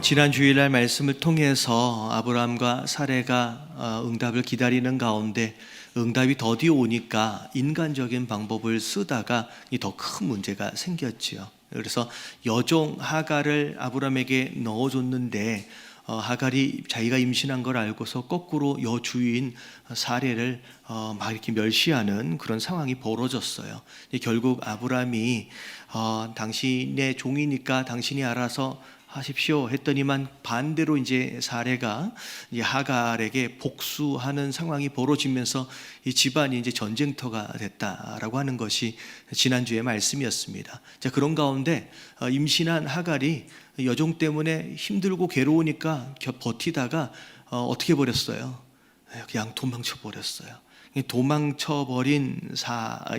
지난 주일날 말씀을 통해서 아브라함과 사레가 응답을 기다리는 가운데 응답이 더디 오니까 인간적인 방법을 쓰다가 더 큰 문제가 생겼지요. 그래서 여종 하갈을 아브라함에게 넣어줬는데 하갈이 자기가 임신한 걸 알고서 거꾸로 여주인 사레를 막 이렇게 멸시하는 그런 상황이 벌어졌어요. 결국 아브라함이 당신의 종이니까 당신이 알아서 하십시오 했더니만 반대로 이제 사레가 이제 하갈에게 복수하는 상황이 벌어지면서 이 집안이 이제 전쟁터가 됐다라고 하는 것이 지난주의 말씀이었습니다. 자, 그런 가운데 임신한 하갈이 여종 때문에 힘들고 괴로우니까 버티다가 어떻게 버렸어요? 그냥 도망쳐 버렸어요. 도망쳐버린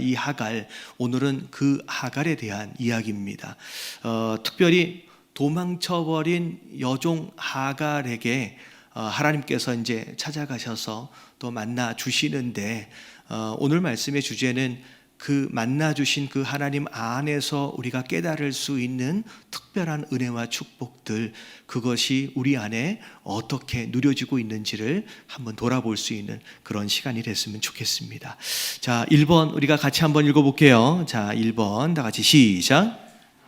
이 하갈, 오늘은 그 하갈에 대한 이야기입니다. 특별히 도망쳐버린 여종 하갈에게 하나님께서 이제 찾아가셔서 또 만나 주시는데 오늘 말씀의 주제는 그 만나 주신 그 하나님 안에서 우리가 깨달을 수 있는 특별한 은혜와 축복들, 그것이 우리 안에 어떻게 누려지고 있는지를 한번 돌아볼 수 있는 그런 시간이 됐으면 좋겠습니다. 자, 1번 우리가 같이 한번 읽어볼게요. 자, 1번 다 같이 시작.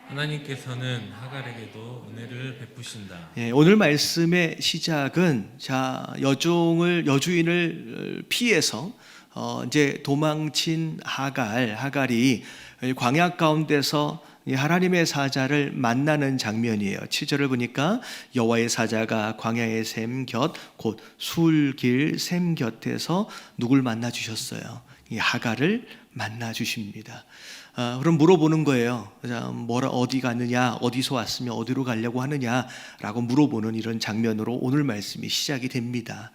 하나님께서는 하갈에게도 은혜를 베푸신다. 오늘 말씀의 시작은 여주인을 피해서 이제 도망친 하갈이 광야 가운데서 하나님의 사자를 만나는 장면이에요. 7절을 보니까 여호와의 사자가 광야의 샘 곁 곧 술길 샘 곁에서 누굴 만나 주셨어요? 이 하갈을 만나 주십니다. 그럼 물어보는 거예요. 어디 갔느냐, 어디서 왔으며 어디로 가려고 하느냐라고 물어보는 이런 장면으로 오늘 말씀이 시작이 됩니다.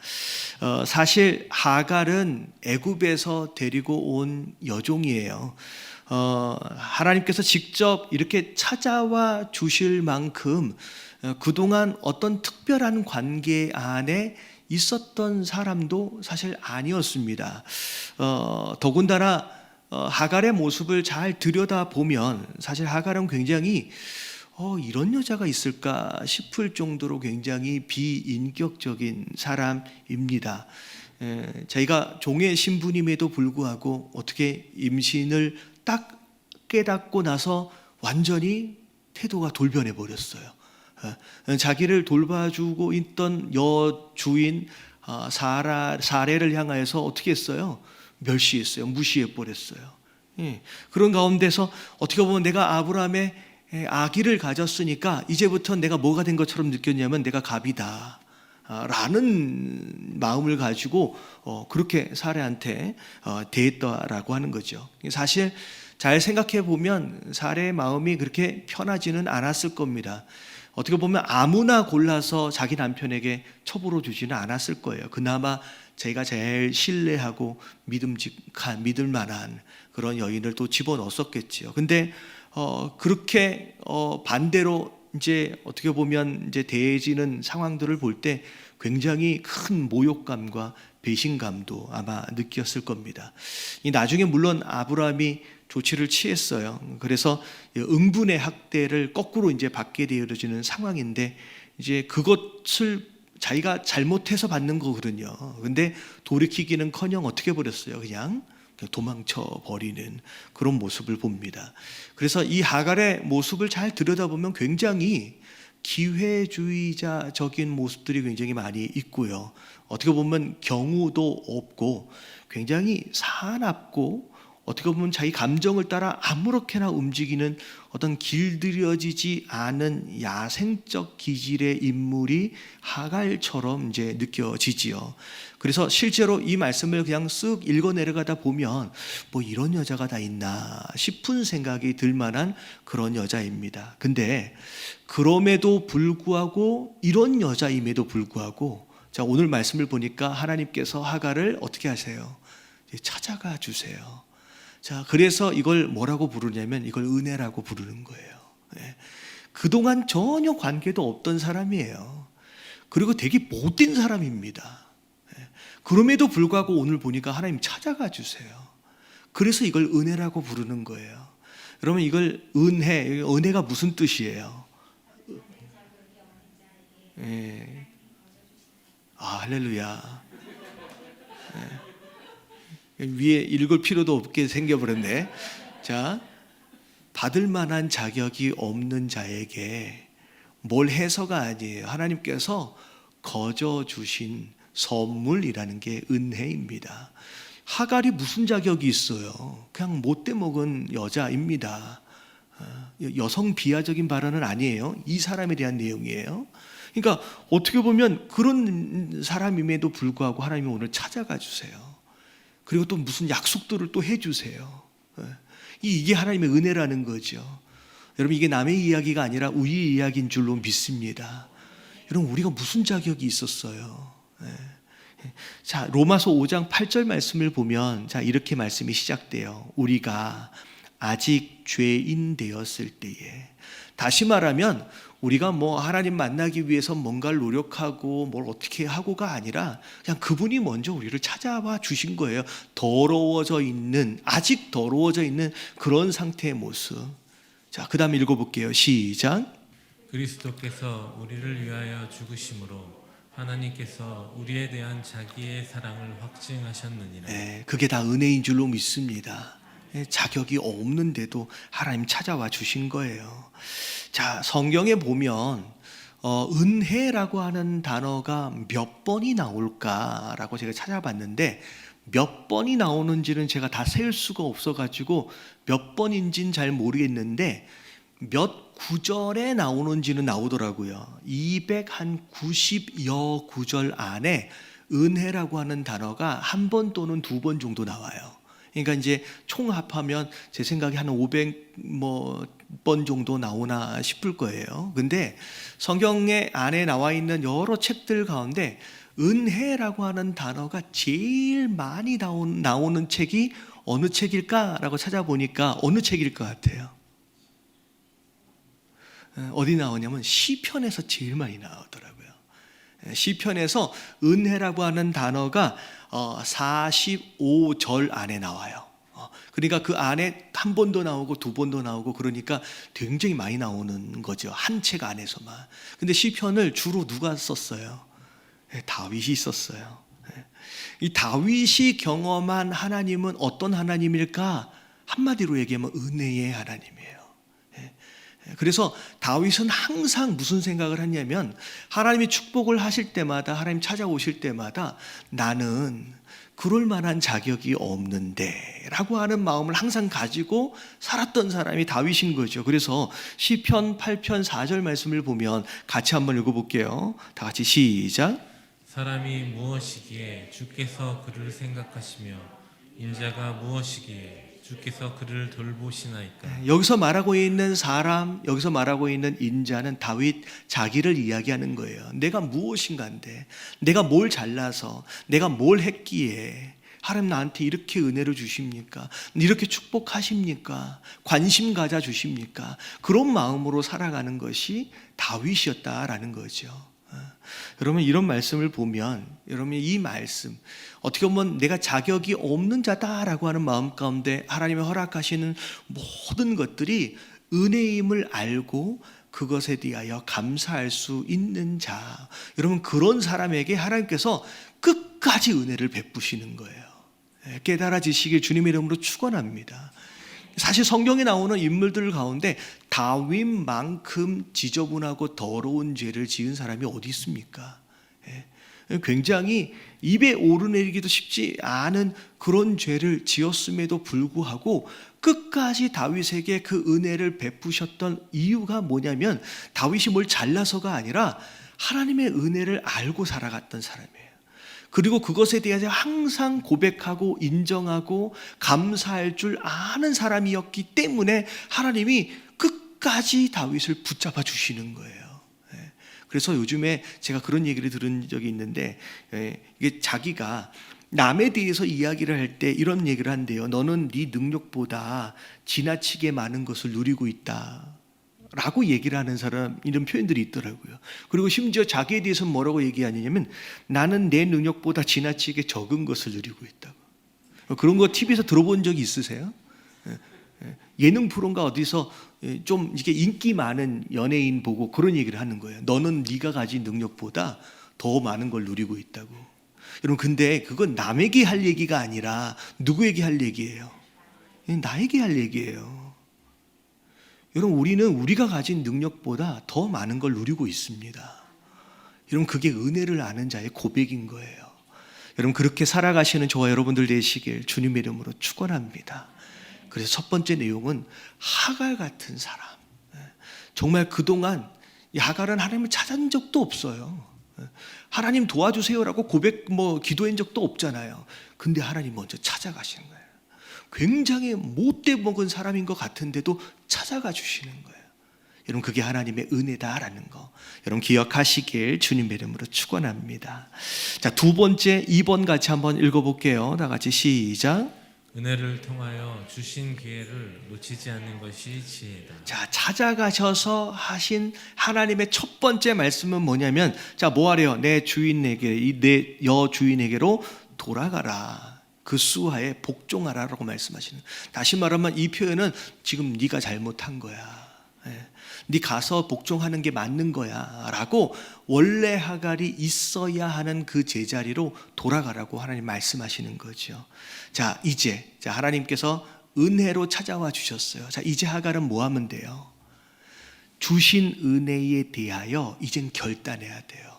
사실 하갈은 애굽에서 데리고 온 여종이에요. 하나님께서 직접 이렇게 찾아와 주실 만큼 그동안 어떤 특별한 관계 안에 있었던 사람도 사실 아니었습니다. 더군다나 하갈의 모습을 잘 들여다보면 사실 하갈은 굉장히 이런 여자가 있을까 싶을 정도로 굉장히 비인격적인 사람입니다. 자기가 종의 신부님에도 불구하고 어떻게 임신을 딱 깨닫고 나서 완전히 태도가 돌변해 버렸어요. 자기를 돌봐주고 있던 여주인 사레를 향하여서 어떻게 했어요? 멸시했어요. 무시해 버렸어요. 그런 가운데서 어떻게 보면 내가 아브라함의 아기를 가졌으니까 이제부터 내가 뭐가 된 것처럼 느꼈냐면 내가 갑이다 라는 마음을 가지고 그렇게 사레한테 대했다라고 하는 거죠. 사실 잘 생각해 보면 사레의 마음이 그렇게 편하지는 않았을 겁니다. 어떻게 보면 아무나 골라서 자기 남편에게 첩으로 주지는 않았을 거예요. 그나마 자기가 제일 신뢰하고 믿을 만한 그런 여인을 또 집어넣었겠지요. 근데 그렇게 반대로 이제 어떻게 보면 이제 대해지는 상황들을 볼 때 굉장히 큰 모욕감과 배신감도 아마 느꼈을 겁니다. 나중에 물론 아브라함이 조치를 취했어요. 그래서 응분의 학대를 거꾸로 이제 받게 되어지는 상황인데 이제 그것을 자기가 잘못해서 받는 거거든요. 근데 돌이키기는커녕 어떻게 버렸어요? 그냥 도망쳐 버리는 그런 모습을 봅니다. 그래서 이 하갈의 모습을 잘 들여다보면 굉장히 기회주의자적인 모습들이 굉장히 많이 있고요. 어떻게 보면 경우도 없고 굉장히 사납고 어떻게 보면 자기 감정을 따라 아무렇게나 움직이는 어떤 길들여지지 않은 야생적 기질의 인물이 하갈처럼 이제 느껴지지요. 그래서 실제로 이 말씀을 그냥 쓱 읽어 내려가다 보면 뭐 이런 여자가 다 있나 싶은 생각이 들 만한 그런 여자입니다. 근데 그럼에도 불구하고 이런 여자임에도 불구하고 자, 오늘 말씀을 보니까 하나님께서 하갈을 어떻게 하세요? 찾아가 주세요. 자, 그래서 이걸 뭐라고 부르냐면 이걸 은혜라고 부르는 거예요. 그동안 전혀 관계도 없던 사람이에요. 그리고 되게 못된 사람입니다. 그럼에도 불구하고 오늘 보니까 하나님 찾아가 주세요. 그래서 이걸 은혜라고 부르는 거예요. 여러분 이걸 은혜가 무슨 뜻이에요? 예. 할렐루야. 예. 위에 읽을 필요도 없게 생겨버렸네. 자, 받을 만한 자격이 없는 자에게 뭘 해서가 아니에요. 하나님께서 거저 주신 선물이라는 게 은혜입니다. 하갈이 무슨 자격이 있어요? 그냥 못돼 먹은 여자입니다. 여성 비하적인 발언은 아니에요. 이 사람에 대한 내용이에요. 그러니까 어떻게 보면 그런 사람임에도 불구하고 하나님이 오늘 찾아가 주세요. 그리고 또 무슨 약속들을 또 해주세요. 이게 하나님의 은혜라는 거죠. 여러분, 이게 남의 이야기가 아니라 우리의 이야기인 줄로 믿습니다. 여러분, 우리가 무슨 자격이 있었어요? 자, 로마서 5장 8절 말씀을 보면 자, 이렇게 말씀이 시작돼요. 우리가 아직 죄인 되었을 때에. 다시 말하면 우리가 뭐 하나님 만나기 위해서 뭔가를 노력하고 뭘 어떻게 하고가 아니라 그냥 그분이 먼저 우리를 찾아와 주신 거예요. 더러워져 있는, 아직 더러워져 있는 그런 상태의 모습. 자, 그 다음에 읽어볼게요. 시작. 그리스도께서 우리를 위하여 죽으심으로 하나님께서 우리에 대한 자기의 사랑을 확증하셨느니라. 그게 다 은혜인 줄로 믿습니다. 자격이 없는데도 하나님 찾아와 주신 거예요. 자, 성경에 보면 은혜라고 하는 단어가 몇 번이 나올까라고 제가 찾아봤는데 몇 번이 나오는지는 제가 다 셀 수가 없어가지고 몇 번인지는 잘 모르겠는데 몇 구절에 나오는지는 나오더라고요. 290여 구절 안에 은혜라고 하는 단어가 한 번 또는 두 번 정도 나와요. 그러니까 이제 총합하면 제 생각에 한 500번 정도 나오나 싶을 거예요. 근데 성경에 안에 나와 있는 여러 책들 가운데 은혜라고 하는 단어가 제일 많이 나오는 책이 어느 책일까라고 찾아보니까 어느 책일 것 같아요? 어디 나오냐면 시편에서 제일 많이 나오더라고요. 시편에서 은혜라고 하는 단어가 45절 안에 나와요. 그러니까 그 안에 한 번도 나오고 두 번도 나오고 그러니까 굉장히 많이 나오는 거죠. 한 책 안에서만. 근데 시편을 주로 누가 썼어요? 다윗이 썼어요. 이 다윗이 경험한 하나님은 어떤 하나님일까? 한마디로 얘기하면 은혜의 하나님이에요. 그래서 다윗은 항상 무슨 생각을 했냐면 하나님이 축복을 하실 때마다, 하나님 찾아오실 때마다 나는 그럴 만한 자격이 없는데 라고 하는 마음을 항상 가지고 살았던 사람이 다윗인 거죠. 그래서 시편 8편 4절 말씀을 보면 같이 한번 읽어볼게요. 다 같이 시작. 사람이 무엇이기에 주께서 그를 생각하시며 인자가 무엇이기에 주께서 그를 돌보시나이까. 여기서 말하고 있는 사람, 여기서 말하고 있는 인자는 다윗 자기를 이야기하는 거예요. 내가 무엇인가인데, 내가 뭘 잘나서, 내가 뭘 했기에 하나님 나한테 이렇게 은혜를 주십니까? 이렇게 축복하십니까? 관심 가져 주십니까? 그런 마음으로 살아가는 것이 다윗이었다라는 거죠. 여러분, 이런 말씀을 보면 여러분 이 말씀 어떻게 보면 내가 자격이 없는 자다라고 하는 마음 가운데 하나님이 허락하시는 모든 것들이 은혜임을 알고 그것에 대하여 감사할 수 있는 자, 여러분 그런 사람에게 하나님께서 끝까지 은혜를 베푸시는 거예요. 깨달아지시길 주님의 이름으로 축원합니다. 사실 성경에 나오는 인물들 가운데 다윗만큼 지저분하고 더러운 죄를 지은 사람이 어디 있습니까? 굉장히 입에 오르내리기도 쉽지 않은 그런 죄를 지었음에도 불구하고 끝까지 다윗에게 그 은혜를 베푸셨던 이유가 뭐냐면 다윗이 뭘 잘나서가 아니라 하나님의 은혜를 알고 살아갔던 사람이에요. 그리고 그것에 대해서 항상 고백하고 인정하고 감사할 줄 아는 사람이었기 때문에 하나님이 끝까지 다윗을 붙잡아 주시는 거예요. 그래서 요즘에 제가 그런 얘기를 들은 적이 있는데 이게 자기가 남에 대해서 이야기를 할 때 이런 얘기를 한대요. 너는 네 능력보다 지나치게 많은 것을 누리고 있다 라고 얘기를 하는 사람, 이런 표현들이 있더라고요. 그리고 심지어 자기에 대해서 뭐라고 얘기하냐면 나는 내 능력보다 지나치게 적은 것을 누리고 있다고. 그런 거 TV에서 들어본 적이 있으세요? 예능 프로인가 어디서 좀 이게 인기 많은 연예인 보고 그런 얘기를 하는 거예요. 너는 네가 가진 능력보다 더 많은 걸 누리고 있다고. 여러분, 근데 그건 남에게 할 얘기가 아니라 누구에게 할 얘기예요? 나에게 할 얘기예요. 여러분, 우리는 우리가 가진 능력보다 더 많은 걸 누리고 있습니다. 여러분, 그게 은혜를 아는 자의 고백인 거예요. 여러분, 그렇게 살아가시는 저와 여러분들 되시길 주님의 이름으로 축원합니다. 그래서 첫 번째 내용은 하갈 같은 사람. 정말 그동안 이 하갈은 하나님을 찾은 적도 없어요. 하나님 도와주세요라고 기도한 적도 없잖아요. 근데 하나님 먼저 찾아가시는 거예요. 굉장히 못돼 먹은 사람인 것 같은데도 찾아가 주시는 거예요. 여러분, 그게 하나님의 은혜다라는 거 여러분 기억하시길 주님의 이름으로 축원합니다. 자, 두 번째 2번 같이 한번 읽어볼게요. 다 같이 시작. 은혜를 통하여 주신 기회를 놓치지 않는 것이 지혜다. 자, 찾아가셔서 하신 하나님의 첫 번째 말씀은 뭐냐면, 자, 뭐하래요? 내 주인에게, 내 여주인에게로 돌아가라. 그 수하에 복종하라라고 말씀하시는. 다시 말하면 이 표현은 지금 네가 잘못한 거야. 네 가서 복종하는 게 맞는 거야 라고 원래 하갈이 있어야 하는 그 제자리로 돌아가라고 하나님 말씀하시는 거죠. 자, 이제 하나님께서 은혜로 찾아와 주셨어요. 자, 이제 하갈은 뭐 하면 돼요? 주신 은혜에 대하여 이젠 결단해야 돼요.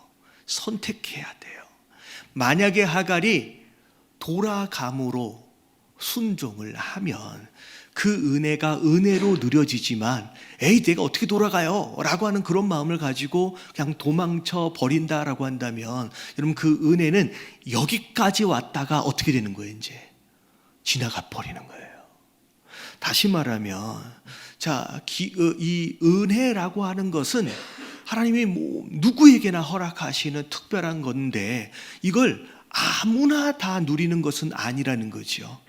선택해야 돼요. 만약에 하갈이 돌아감으로 순종을 하면 그 은혜가 은혜로 누려지지만 에이 내가 어떻게 돌아가요? 라고 하는 그런 마음을 가지고 그냥 도망쳐 버린다라고 한다면 여러분, 그 은혜는 여기까지 왔다가 어떻게 되는 거예요? 이제 지나가 버리는 거예요. 다시 말하면 이 은혜라고 하는 것은 하나님이 누구에게나 허락하시는 특별한 건데 이걸 아무나 다 누리는 것은 아니라는 거죠.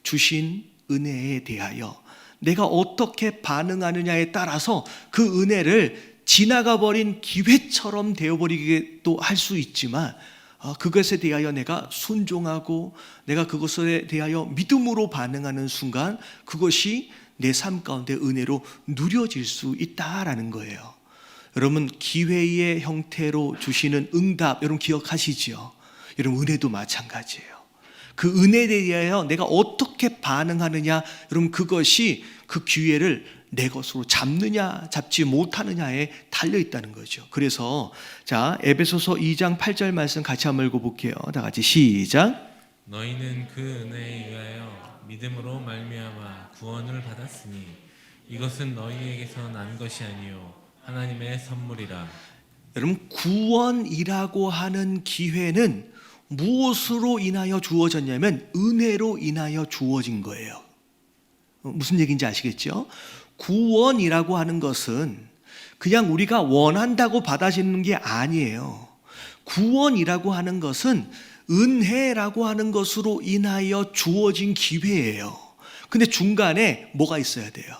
주신 은혜에 대하여 내가 어떻게 반응하느냐에 따라서 그 은혜를 지나가 버린 기회처럼 되어버리기도 할 수 있지만 그것에 대하여 내가 순종하고 내가 그것에 대하여 믿음으로 반응하는 순간 그것이 내 삶 가운데 은혜로 누려질 수 있다라는 거예요. 여러분, 기회의 형태로 주시는 응답 여러분 기억하시죠? 여러분, 은혜도 마찬가지예요. 그 은혜에 대하여 내가 어떻게 반응하느냐, 여러분 그것이 그 기회를 내 것으로 잡느냐 잡지 못하느냐에 달려 있다는 거죠. 그래서 자, 에베소서 2장 8절 말씀 같이 한번 읽어볼게요. 다 같이 시작. 너희는 그 은혜에 의하여 믿음으로 말미암아 구원을 받았으니 이것은 너희에게서 난 것이 아니요 하나님의 선물이라. 여러분, 구원이라고 하는 기회는 무엇으로 인하여 주어졌냐면 은혜로 인하여 주어진 거예요. 무슨 얘기인지 아시겠죠? 구원이라고 하는 것은 그냥 우리가 원한다고 받아지는 게 아니에요. 구원이라고 하는 것은 은혜라고 하는 것으로 인하여 주어진 기회예요. 근데 중간에 뭐가 있어야 돼요?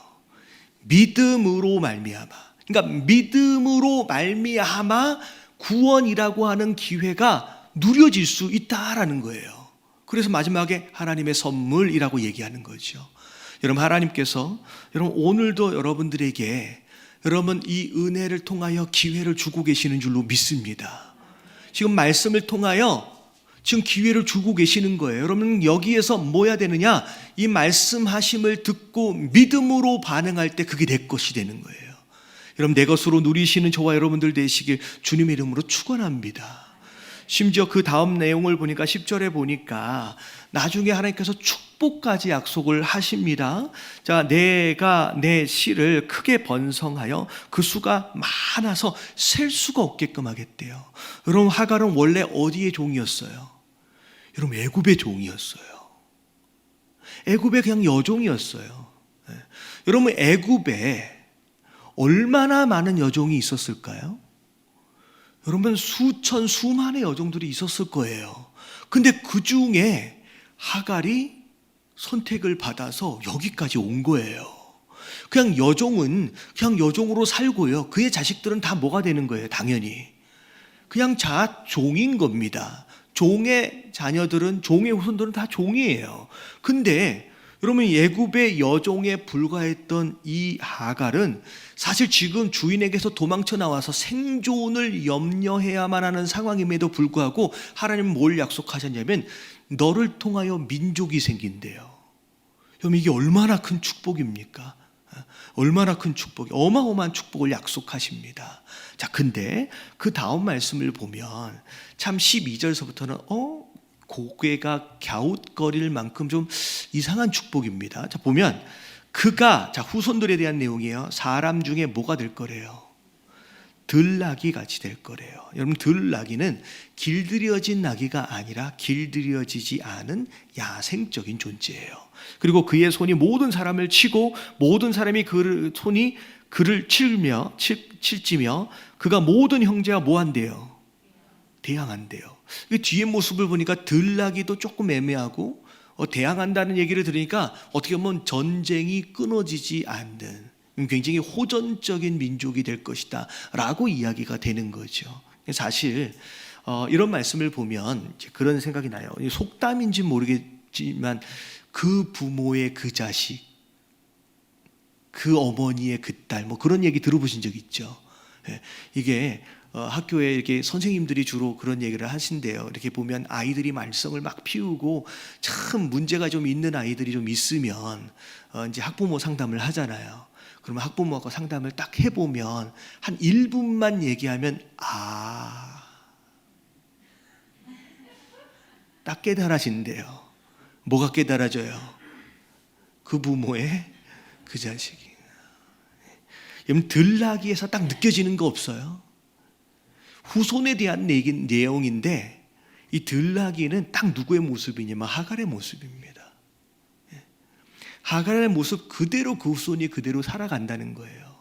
믿음으로 말미암아. 그러니까 믿음으로 말미암아 구원이라고 하는 기회가 누려질 수 있다라는 거예요. 그래서 마지막에 하나님의 선물이라고 얘기하는 거죠. 여러분, 하나님께서 여러분 오늘도 여러분들에게 여러분 이 은혜를 통하여 기회를 주고 계시는 줄로 믿습니다. 지금 말씀을 통하여 지금 기회를 주고 계시는 거예요. 여러분, 여기에서 뭐 해야 되느냐? 이 말씀하심을 듣고 믿음으로 반응할 때 그게 내 것이 되는 거예요. 여러분, 내 것으로 누리시는 저와 여러분들 되시길 주님의 이름으로 축원합니다. 심지어 그 다음 내용을 보니까 10절에 보니까 나중에 하나님께서 축복까지 약속을 하십니다. 자, 내가 내 씨를 크게 번성하여 그 수가 많아서 셀 수가 없게끔 하겠대요. 여러분, 하갈은 원래 어디의 종이었어요? 여러분, 애굽의 종이었어요. 애굽의 그냥 여종이었어요. 여러분, 애굽에 얼마나 많은 여종이 있었을까요? 여러분, 수천 수만의 여종들이 있었을 거예요. 근데 그 중에 하갈이 선택을 받아서 여기까지 온 거예요. 그냥 여종은 그냥 여종으로 살고요. 그의 자식들은 다 뭐가 되는 거예요? 당연히 그냥 종인 겁니다. 종의 자녀들은, 종의 후손들은 다 종이에요. 근데 여러분, 애굽의 여종에 불과했던 이 하갈은 사실 지금 주인에게서 도망쳐 나와서 생존을 염려해야만 하는 상황임에도 불구하고 하나님은 뭘 약속하셨냐면 너를 통하여 민족이 생긴대요. 여러분, 이게 얼마나 큰 축복입니까? 얼마나 큰 축복이, 어마어마한 축복을 약속하십니다. 자, 근데 그 다음 말씀을 보면 참 12절서부터는 고개가 갸웃거릴 만큼 좀 이상한 축복입니다. 자, 보면 그가, 자, 후손들에 대한 내용이에요. 사람 중에 뭐가 될 거래요? 들나귀 같이 될 거래요. 여러분, 들나귀는 길들여진 나귀가 아니라 길들여지지 않은 야생적인 존재예요. 그리고 그의 손이 모든 사람을 치고 모든 사람이 손이 그를 칠지며 그가 모든 형제와 뭐 한대요? 대항한대요. 뒤에 모습을 보니까 들나귀도 조금 애매하고 대항한다는 얘기를 들으니까 어떻게 보면 전쟁이 끊어지지 않는 굉장히 호전적인 민족이 될 것이다 라고 이야기가 되는 거죠. 사실 이런 말씀을 보면 그런 생각이 나요. 속담인지 모르겠지만 그 부모의 그 자식, 그 어머니의 그 딸, 뭐 그런 얘기 들어보신 적 있죠? 이게 학교에 이렇게 선생님들이 주로 그런 얘기를 하신대요. 이렇게 보면 아이들이 말썽을 막 피우고 참 문제가 좀 있는 아이들이 좀 있으면 이제 학부모 상담을 하잖아요. 그러면 학부모하고 상담을 딱 해보면 한 1분만 얘기하면 딱 깨달아진대요. 뭐가 깨달아져요? 그 부모의 그 자식이. 여러분, 들나귀에서 딱 느껴지는 거 없어요? 후손에 대한 내용인데 이 들나귀는 딱 누구의 모습이냐면 하갈의 모습입니다. 하갈의 모습 그대로 그 후손이 그대로 살아간다는 거예요.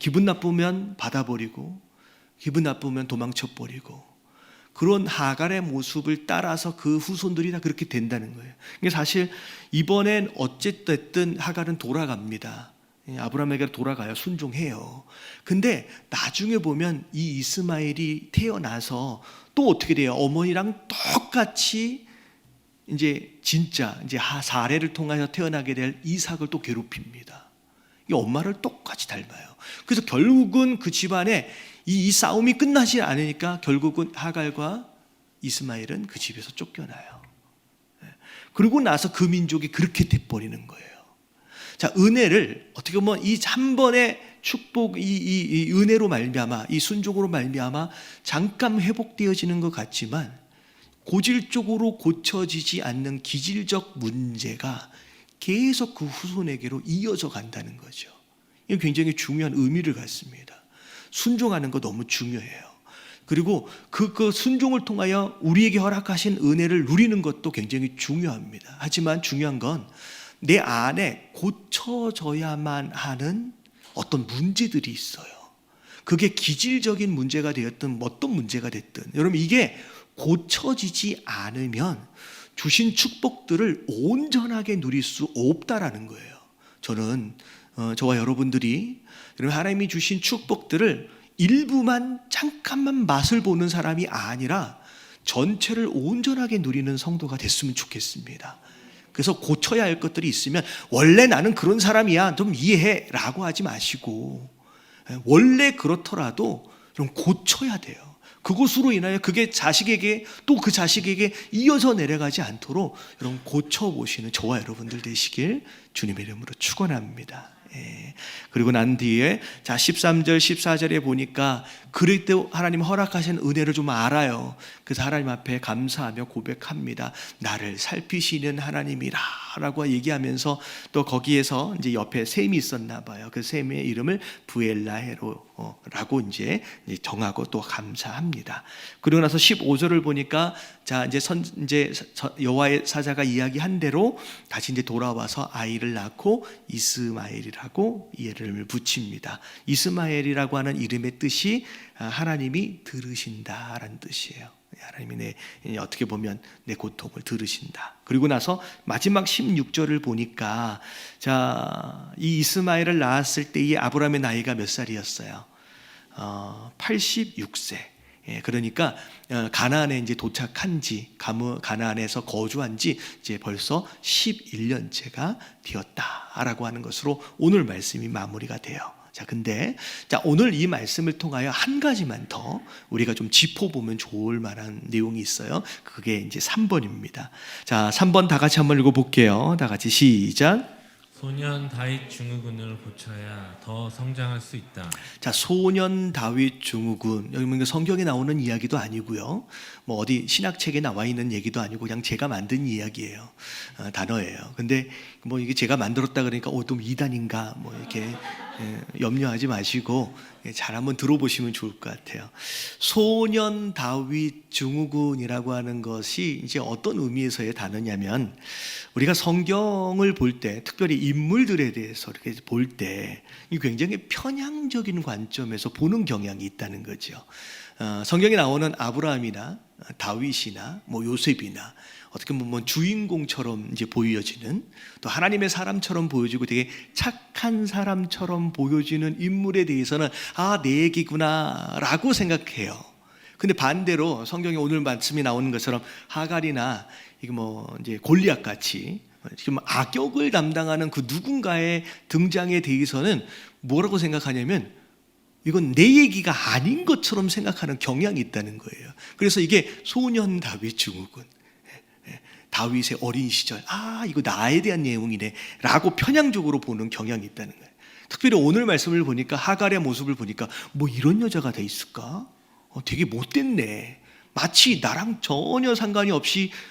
기분 나쁘면 받아버리고 기분 나쁘면 도망쳐버리고 그런 하갈의 모습을 따라서 그 후손들이 다 그렇게 된다는 거예요. 사실 이번엔 어쨌든 하갈은 돌아갑니다. 아브라함에게 돌아가요. 순종해요. 근데 나중에 보면 이 이스마엘이 태어나서 또 어떻게 돼요? 어머니랑 똑같이 이제 사례를 통해서 태어나게 될 이삭을 또 괴롭힙니다. 이 엄마를 똑같이 닮아요. 그래서 결국은 그 집안에 이 싸움이 끝나지 않으니까 결국은 하갈과 이스마엘은 그 집에서 쫓겨나요. 그러고 나서 그 민족이 그렇게 돼버리는 거예요. 자, 은혜를 어떻게 보면 이 한 번의 축복, 이 은혜로 말미암아, 이 순종으로 말미암아 잠깐 회복되어지는 것 같지만 고질적으로 고쳐지지 않는 기질적 문제가 계속 그 후손에게로 이어져 간다는 거죠. 이게 굉장히 중요한 의미를 갖습니다. 순종하는 거 너무 중요해요. 그리고 그 순종을 통하여 우리에게 허락하신 은혜를 누리는 것도 굉장히 중요합니다. 하지만 중요한 건 내 안에 고쳐져야만 하는 어떤 문제들이 있어요. 그게 기질적인 문제가 되었든 어떤 문제가 됐든 여러분, 이게 고쳐지지 않으면 주신 축복들을 온전하게 누릴 수 없다라는 거예요. 저는 저와 여러분들이 하나님이 주신 축복들을 일부만 잠깐만 맛을 보는 사람이 아니라 전체를 온전하게 누리는 성도가 됐으면 좋겠습니다. 그래서 고쳐야 할 것들이 있으면 원래 나는 그런 사람이야 좀 이해해 라고 하지 마시고 원래 그렇더라도 좀 고쳐야 돼요. 그것으로 인하여 그게 자식에게 또 그 자식에게 이어져 내려가지 않도록 여러분 고쳐보시는 저와 여러분들 되시길 주님의 이름으로 축원합니다. 그리고 난 뒤에 13절 14절에 보니까 그럴 때 하나님 허락하신 은혜를 좀 알아요. 그래서 하나님 앞에 감사하며 고백합니다. 나를 살피시는 하나님이라 라고 얘기하면서 또 거기에서 이제 옆에 샘이 있었나 봐요. 그 샘의 이름을 부엘라헤로 라고 이제 정하고 또 감사합니다. 그리고 나서 15절을 보니까 이제 여호와의 사자가 이야기한 대로 다시 이제 돌아와서 아이를 낳고 이스마엘이라고 이름을 붙입니다. 이스마엘이라고 하는 이름의 뜻이 하나님이 들으신다라는 뜻이에요. 하나님이 어떻게 보면 내 고통을 들으신다. 그리고 나서 마지막 16절을 보니까 이 이스마엘을 낳았을 때의 아브라함의 나이가 몇 살이었어요? 86세. 그러니까 가나안에 이제 도착한 지, 가나안에서 거주한 지 이제 벌써 11년째가 되었다라고 하는 것으로 오늘 말씀이 마무리가 돼요. 자, 근데 오늘 이 말씀을 통하여 한 가지만 더 우리가 좀 짚어보면 좋을 만한 내용이 있어요. 그게 이제 3번입니다. 자, 3번 다 같이 한번 읽어볼게요. 다 같이 시작. 소년 다윗 증후군을 고쳐야 더 성장할 수 있다. 자, 소년 다윗 증후군, 여기 뭐 성경에 나오는 이야기도 아니고요, 뭐 어디 신학책에 나와 있는 얘기도 아니고 그냥 제가 만든 이야기예요. 단어예요. 근데 뭐 이게 제가 만들었다 그러니까 또 이단인가 뭐 이렇게 염려하지 마시고 잘 한번 들어보시면 좋을 것 같아요. 소년 다윗 증후군이라고 하는 것이 이제 어떤 의미에서의 단어냐면, 우리가 성경을 볼 때, 특별히 인물들에 대해서 이렇게 볼 때 굉장히 편향적인 관점에서 보는 경향이 있다는 거죠. 성경에 나오는 아브라함이나 다윗이나 뭐 요셉이나 어떻게 보면 주인공처럼 이제 보여지는, 또 하나님의 사람처럼 보여지고 되게 착한 사람처럼 보여지는 인물에 대해서는 내 얘기구나라고 생각해요. 근데 반대로 성경에 오늘 말씀이 나오는 것처럼 하갈이나 이게 뭐 이제 골리앗 같이 지금 악역을 담당하는 그 누군가의 등장에 대해서는 뭐라고 생각하냐면, 이건 내 얘기가 아닌 것처럼 생각하는 경향이 있다는 거예요. 그래서 이게 소년 다윗 증후군, 다윗의 어린 시절, 이거 나에 대한 내용이네 라고 편향적으로 보는 경향이 있다는 거예요. 특별히 오늘 말씀을 보니까, 하갈의 모습을 보니까 뭐 이런 여자가 돼 있을까? 되게 못됐네, 마치 나랑 전혀 상관이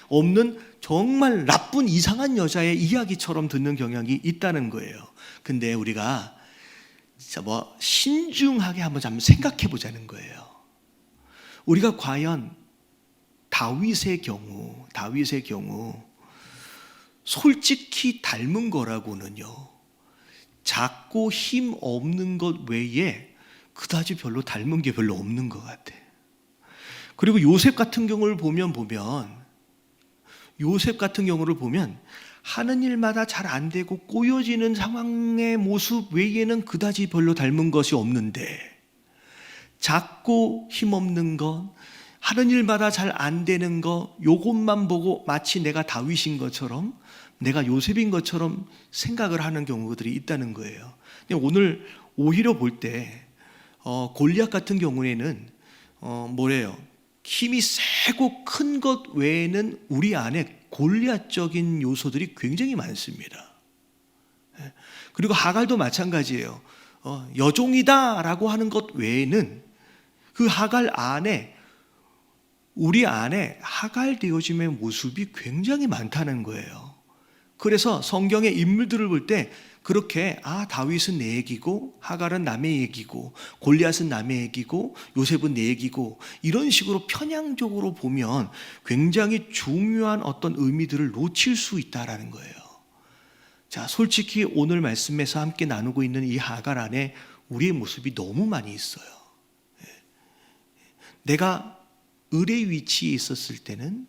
없는 정말 나쁜 이상한 여자의 이야기처럼 듣는 경향이 있다는 거예요. 근데 우리가 진짜 뭐 신중하게 한번 생각해 보자는 거예요. 우리가 과연 다윗의 경우 솔직히 닮은 거라고는요, 작고 힘 없는 것 외에 그다지 별로 닮은 게 별로 없는 것 같아. 그리고 요셉 같은 경우를 보면 하는 일마다 잘 안 되고 꼬여지는 상황의 모습 외에는 그다지 별로 닮은 것이 없는데, 작고 힘없는 것, 하는 일마다 잘 안 되는 것, 요것만 보고 마치 내가 다윗인 것처럼, 내가 요셉인 것처럼 생각을 하는 경우들이 있다는 거예요. 근데 오늘 오히려 볼 때 골리앗 같은 경우에는 뭐래요? 힘이 세고 큰 것 외에는 우리 안에 골리앗적인 요소들이 굉장히 많습니다. 그리고 하갈도 마찬가지예요. 여종이다라고 하는 것 외에는 그 하갈 안에, 우리 안에 하갈 되어짐의 모습이 굉장히 많다는 거예요. 그래서 성경의 인물들을 볼 때 그렇게 다윗은 내 얘기고, 하갈은 남의 얘기고, 골리앗은 남의 얘기고, 요셉은 내 얘기고, 이런 식으로 편향적으로 보면 굉장히 중요한 어떤 의미들을 놓칠 수 있다라는 거예요. 자, 솔직히 오늘 말씀에서 함께 나누고 있는 이 하갈 안에 우리의 모습이 너무 많이 있어요. 내가 을의 위치에 있었을 때는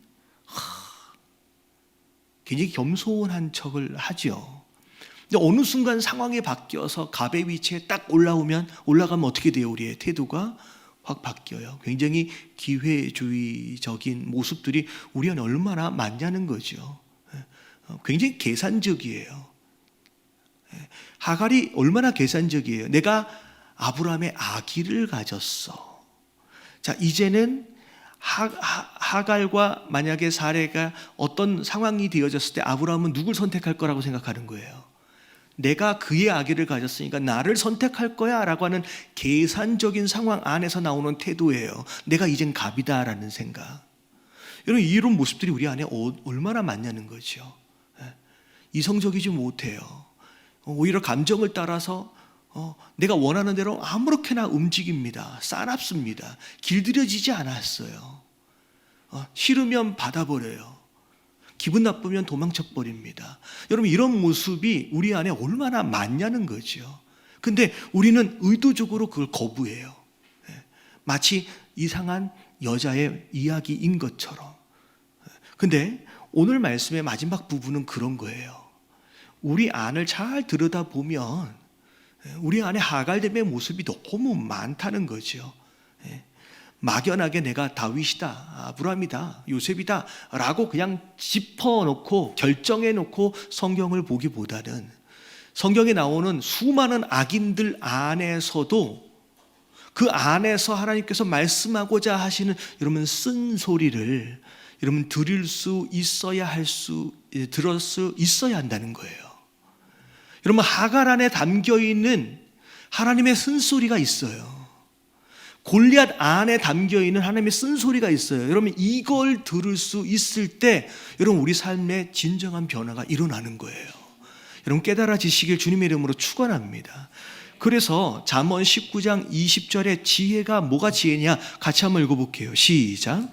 굉장히 겸손한 척을 하죠. 근데 어느 순간 상황이 바뀌어서 갑의 위치에 딱 올라가면 어떻게 돼요? 우리의 태도가 확 바뀌어요. 굉장히 기회주의적인 모습들이 우리 안에 얼마나 많냐는 거죠. 굉장히 계산적이에요. 하갈이 얼마나 계산적이에요. 내가 아브라함의 아기를 가졌어. 자, 이제는 하갈과 만약에 사례가 어떤 상황이 되어졌을 때 아브라함은 누굴 선택할 거라고 생각하는 거예요? 내가 그의 아기를 가졌으니까 나를 선택할 거야 라고 하는 계산적인 상황 안에서 나오는 태도예요. 내가 이젠 갑이다라는 생각. 여러분, 이런 모습들이 우리 안에 얼마나 많냐는 거죠. 이성적이지 못해요. 오히려 감정을 따라서 내가 원하는 대로 아무렇게나 움직입니다. 싸납습니다. 길들여지지 않았어요. 싫으면 받아버려요. 기분 나쁘면 도망쳐버립니다. 여러분, 이런 모습이 우리 안에 얼마나 많냐는 거죠. 근데 우리는 의도적으로 그걸 거부해요. 마치 이상한 여자의 이야기인 것처럼. 근데 오늘 말씀의 마지막 부분은 그런 거예요. 우리 안을 잘 들여다보면 우리 안에 하갈됨의 모습이 너무 많다는 거죠. 막연하게 내가 다윗이다, 아브라함이다, 요셉이다 라고 그냥 짚어놓고 결정해놓고 성경을 보기보다는 성경에 나오는 수많은 악인들 안에서도 그 안에서 하나님께서 말씀하고자 하시는 여러분 쓴소리를 여러분 들을 수 있어야 들을 수 있어야 한다는 거예요. 여러분 하갈 안에 담겨있는 하나님의 쓴소리가 있어요. 골리앗 안에 담겨있는 하나님의 쓴소리가 있어요. 여러분 이걸 들을 수 있을 때 여러분 우리 삶에 진정한 변화가 일어나는 거예요. 여러분 깨달아지시길 주님의 이름으로 축원합니다. 그래서 잠언 19장 20절에 지혜가 뭐가 지혜냐? 같이 한번 읽어볼게요. 시작.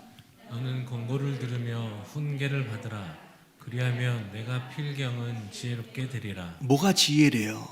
너는 권고를 들으며 훈계를 받으라. 그리하면 내가 필경은 지혜롭게 되리라. 뭐가 지혜래요?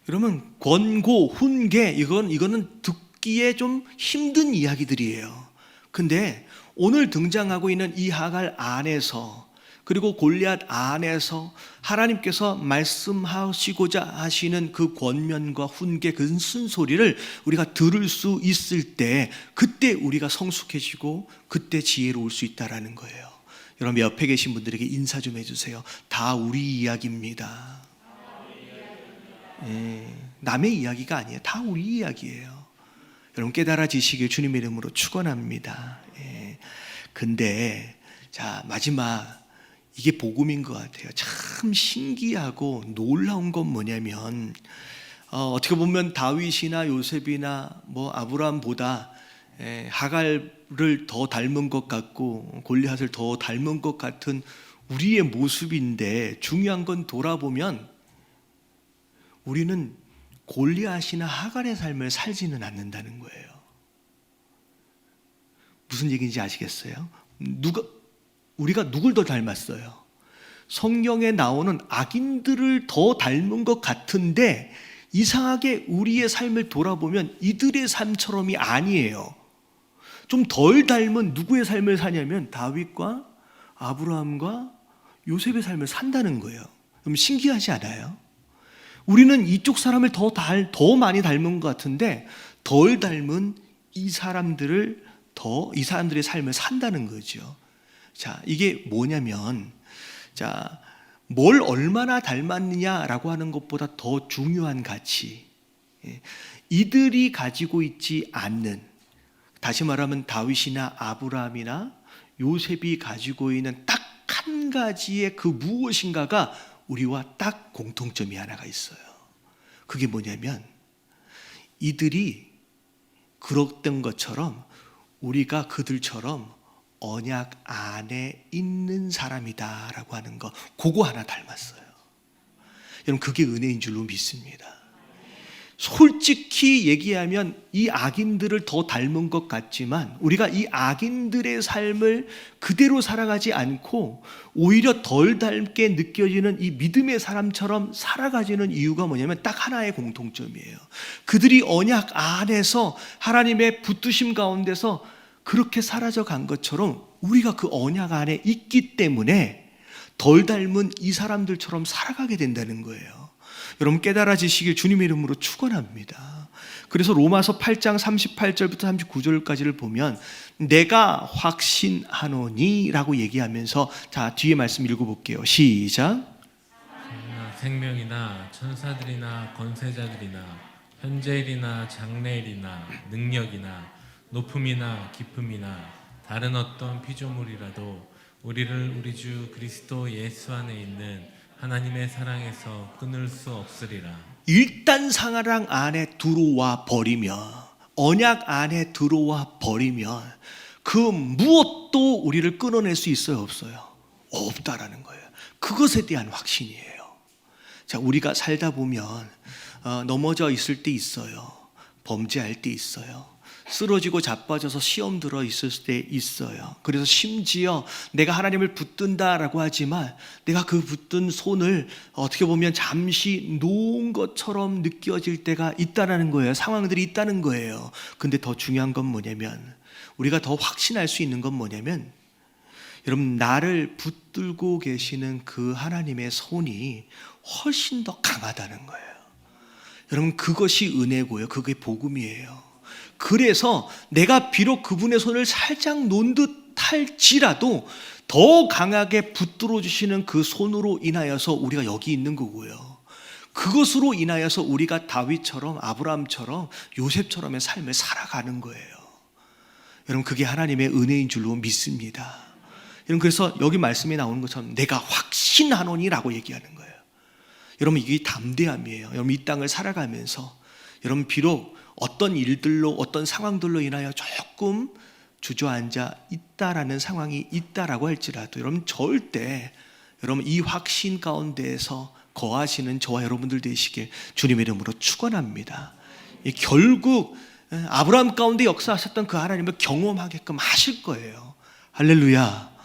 여러분 권고, 훈계 이거는 듣기에 좀 힘든 이야기들이에요. 근데 오늘 등장하고 있는 이 하갈 안에서 그리고 골리앗 안에서 하나님께서 말씀하시고자 하시는 그 권면과 훈계, 그 쓴소리를 우리가 들을 수 있을 때 그때 우리가 성숙해지고 그때 지혜로울 수 있다라는 거예요. 여러분 옆에 계신 분들에게 인사 좀 해주세요. 다 우리 이야기입니다. 남의 이야기가 아니에요. 다 우리 이야기예요. 여러분 깨달아지시길 주님의 이름으로 축원합니다. 근데 자 마지막 이게 복음인 것 같아요. 참 신기하고 놀라운 건 뭐냐면 어떻게 보면 다윗이나 요셉이나 뭐 아브라함보다 하갈을 더 닮은 것 같고 골리앗을 더 닮은 것 같은 우리의 모습인데 중요한 건 돌아보면 우리는 골리앗이나 하갈의 삶을 살지는 않는다는 거예요. 무슨 얘기인지 아시겠어요? 우리가 누굴 더 닮았어요? 성경에 나오는 악인들을 더 닮은 것 같은데 이상하게 우리의 삶을 돌아보면 이들의 삶처럼이 아니에요. 좀 덜 닮은 누구의 삶을 사냐면 다윗과 아브라함과 요셉의 삶을 산다는 거예요. 그럼 신기하지 않아요? 우리는 이쪽 사람을 더 많이 닮은 것 같은데 덜 닮은 이 사람들의 삶을 산다는 거죠. 자, 이게 뭐냐면, 자, 뭘 얼마나 닮았느냐라고 하는 것보다 더 중요한 가치. 이들이 가지고 있지 않는, 다시 말하면 다윗이나 아브라함이나 요셉이 가지고 있는 딱 한 가지의 그 무엇인가가 우리와 딱 공통점이 하나가 있어요. 그게 뭐냐면, 이들이 그랬던 것처럼 우리가 그들처럼 언약 안에 있는 사람이다라고 하는 거, 그거 하나 닮았어요. 여러분 그게 은혜인 줄로 믿습니다. 솔직히 얘기하면 이 악인들을 더 닮은 것 같지만 우리가 이 악인들의 삶을 그대로 살아가지 않고 오히려 덜 닮게 느껴지는 이 믿음의 사람처럼 살아가지는 이유가 뭐냐면 딱 하나의 공통점이에요. 그들이 언약 안에서 하나님의 붙드심 가운데서 그렇게 사라져 간 것처럼 우리가 그 언약 안에 있기 때문에 덜 닮은 이 사람들처럼 살아가게 된다는 거예요. 여러분 깨달아지시길 주님의 이름으로 축원합니다. 그래서 로마서 8장 38절부터 39절까지를 보면 내가 확신하노니 라고 얘기하면서 자 뒤에 말씀 읽어볼게요. 시작. 생명이나 천사들이나 권세자들이나 현재일이나 장래일이나 능력이나 높음이나 깊음이나 다른 어떤 피조물이라도 우리를 우리 주 그리스도 예수 안에 있는 하나님의 사랑에서 끊을 수 없으리라. 일단 사랑 안에 들어와 버리면, 언약 안에 들어와 버리면 그 무엇도 우리를 끊어낼 수 있어요, 없어요? 없다라는 거예요. 그것에 대한 확신이에요. 자, 우리가 살다 보면 넘어져 있을 때 있어요. 범죄할 때 있어요. 쓰러지고 자빠져서 시험 들어 있을 때 있어요. 그래서 심지어 내가 하나님을 붙든다라고 하지만 내가 그 붙든 손을 어떻게 보면 잠시 놓은 것처럼 느껴질 때가 있다는 거예요. 상황들이 있다는 거예요. 근데 더 중요한 건 뭐냐면 우리가 더 확신할 수 있는 건 뭐냐면 여러분 나를 붙들고 계시는 그 하나님의 손이 훨씬 더 강하다는 거예요. 여러분 그것이 은혜고요. 그게 복음이에요. 그래서 내가 비록 그분의 손을 살짝 놓은 듯 할지라도 더 강하게 붙들어 주시는 그 손으로 인하여서 우리가 여기 있는 거고요. 그것으로 인하여서 우리가 다윗처럼 아브라함처럼 요셉처럼의 삶을 살아가는 거예요. 여러분, 그게 하나님의 은혜인 줄로 믿습니다. 여러분, 그래서 여기 말씀에 나오는 것처럼 내가 확신하노니라고 얘기하는 거예요. 여러분, 이게 담대함이에요. 여러분, 이 땅을 살아가면서 여러분, 비록 어떤 일들로 어떤 상황들로 인하여 조금 주저앉아 있다라는 상황이 있다라고 할지라도 여러분, 절대 여러분 이 확신 가운데에서 거하시는 저와 여러분들 되시길 주님의 이름으로 축원합니다. 결국 아브라함 가운데 역사하셨던 그 하나님을 경험하게끔 하실 거예요. 할렐루야.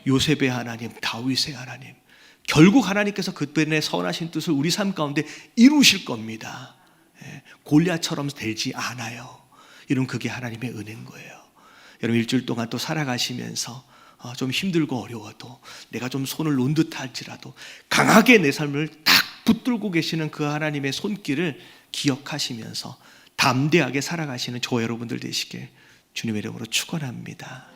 요셉의 하나님, 다윗의 하나님, 결국 하나님께서 그때의 선하신 뜻을 우리 삶 가운데 이루실 겁니다. 골리앗처럼 되지 않아요. 이런 그게 하나님의 은혜인 거예요. 여러분, 일주일 동안 또 살아가시면서 좀 힘들고 어려워도 내가 좀 손을 놓은 듯 할지라도 강하게 내 삶을 딱 붙들고 계시는 그 하나님의 손길을 기억하시면서 담대하게 살아가시는 저 여러분들 되시길 주님의 이름으로 축원합니다.